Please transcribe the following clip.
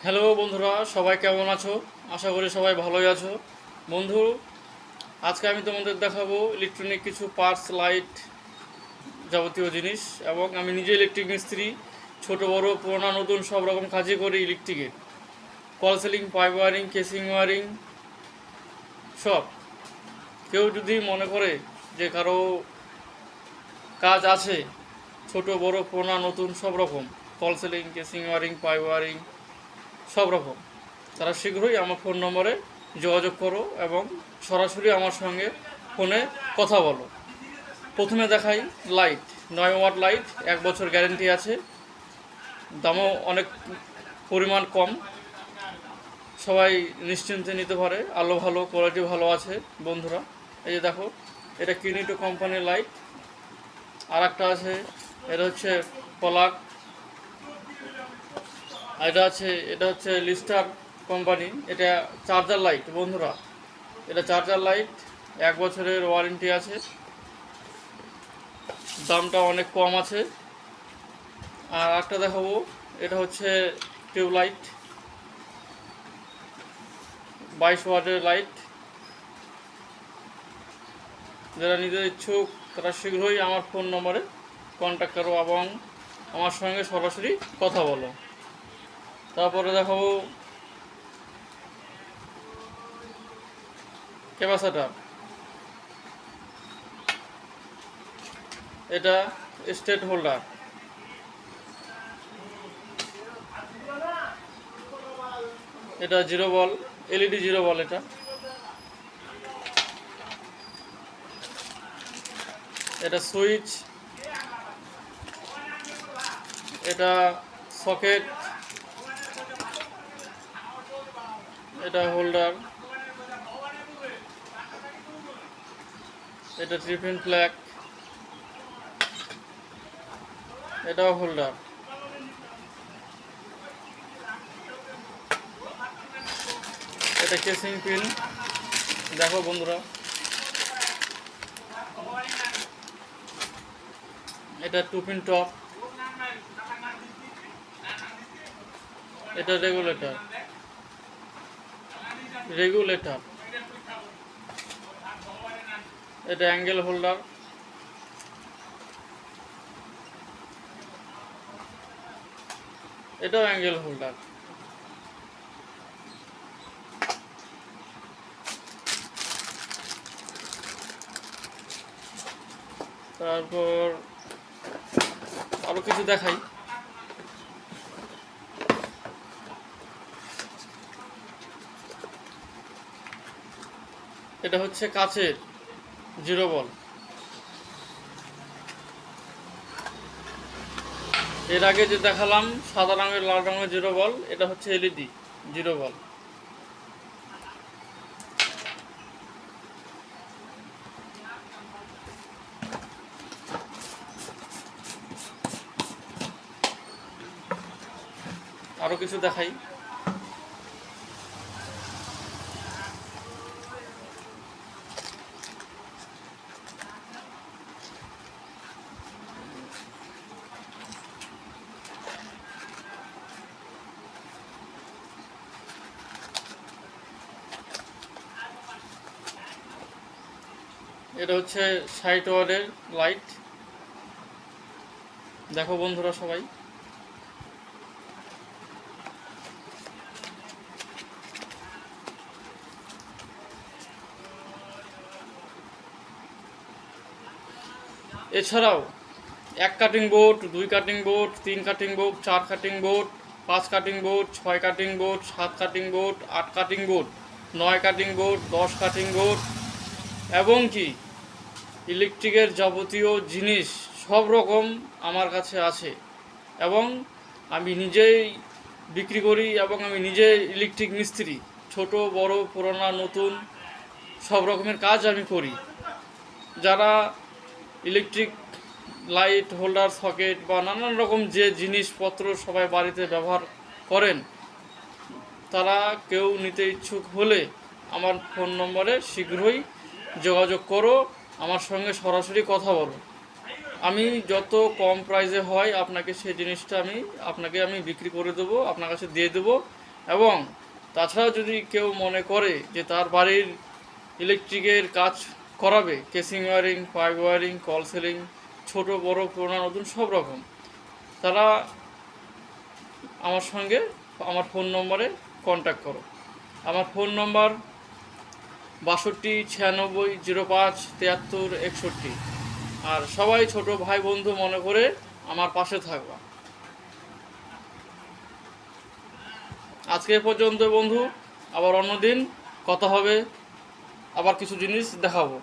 Hello বন্ধুরা, সবাই কেমন আছো? আশা করি সবাই ভালোই আছো। বন্ধু, আজকে আমি তোমাদের দেখাবো ইলেকট্রনিক কিছু পার্টস, লাইট, যাবতীয় জিনিস। এবং আমি নিজে ইলেকট্রিক মিস্ত্রি। ছোট বড় পুরোনো নতুন সব রকম কাজই করি ইলেকট্রিকের। Concealing, pipe wiring, casing wiring, সব। কেউ যদি মনে করে যে কারো কাজ আছে, ছোট বড় পুরোনো নতুন সব রকম, concealing, casing wiring, pipe wiring, সব রকম, তারা শীঘ্রই আমার ফোন নম্বরে যোগাযোগ করো এবং সরাসরি আমার সঙ্গে ফোনে কথা বলো। প্রথমে দেখাই লাইট। 9 ওয়াট লাইট, 1 বছর গ্যারেন্টি আছে। দামও অনেক পরিমাণ কম, সবাই নিশ্চিন্তে নিতে পারে। আলো ভালো, কোয়ালিটি ভালো আছে বন্ধুরা। এই যে দেখো, এটা কিনিটো কোম্পানির লাইট। আর একটা আছে, এটা হচ্ছে পলাক। এটা হচ্ছে লিস্টার কোম্পানি। এটা চার্জার লাইট বন্ধুরা। এটা চার্জার লাইট, 1 বছরের ওয়ারেন্টি আছে। দামটা অনেক কম আছে। আর একটা দেখাবো, এটা হচ্ছে টিউবলাইট, 22 ওয়াটের লাইট। যারা নিতে ইচ্ছুক তারা শীঘ্রই আমার ফোন নম্বরে কন্ট্যাক্ট করো এবং আমার সঙ্গে সরাসরি কথা বলো। তারপরে দেখাবো ক্যাপাসিটর। এটা স্টেট হোল্ডার। এটা 0 বল, এলইডি 0 বল। এটা সুইচ, এটা সকেট, এটা হোল্ডার, এটা ট্রিপিন ফ্ল্যাগ, এটাও হোল্ডার। এটা কেসিং পিন। দেখো বন্ধুরা, এটা 2 পিন টপ। এটা রেগুলেটর। এটা অ্যাঙ্গেল হোল্ডার। এটাও অ্যাঙ্গেল হোল্ডার। তারপর আরও কিছু দেখাই। এটা হচ্ছে কাচের 0 বল। এর আগে যে দেখালাম সাদা রঙের, লাল রঙের 0 বল, এটা হচ্ছে এলইডি 0 বল। আরও কিছু দেখাই। এটা হচ্ছে 60 ওয়াটের লাইট। দেখো বন্ধুরা সবাই, এছাড়াও 1 cutting board, 2 cutting board, 3 cutting board, 4 cutting board, 5 cutting board, 6 cutting board, 7 cutting board, 8 cutting board, 9 cutting board, 10 cutting board, এবং কি ইলেকট্রিকের যাবতীয় জিনিস সব রকম আমার কাছে আছে। এবং আমি নিজেই বিক্রি করি এবং আমি নিজে ইলেকট্রিক মিস্ত্রি। ছোট বড় পুরোনো নতুন সব রকমের কাজ আমি করি। যারা ইলেকট্রিক লাইট, হোল্ডার, সকেট বা নানান রকম যে জিনিসপত্র সবাই বাড়িতে ব্যবহার করেন, তারা কেউ নিতে ইচ্ছুক হলে আমার ফোন নম্বরে শীঘ্রই যোগাযোগ করো, আমার সঙ্গে সরাসরি কথা বলো। আমি যত কম প্রাইসে হয় আপনাকে সেই জিনিসটা আমি বিক্রি করে দেবো, আপনার কাছে দিয়ে দেবো। এবং তাছাড়া যদি কেউ মনে করে যে তার বাড়ির ইলেকট্রিকের কাজ করাবে, casing wiring, pipe wiring, concealing, ছোট বড় পুরোনো নতুন সব রকম, তারা আমার সঙ্গে আমার ফোন নম্বরে কন্ট্যাক্ট করো। আমার ফোন নম্বর 62 96 05 73 61। আর সবাই ছোট ভাই বন্ধু মনে করে আমার পাশে থাকবা। আজকে এ পর্যন্ত বন্ধু, আবার অন্য দিন কথা হবে, আবার কিছু জিনিস দেখাবো।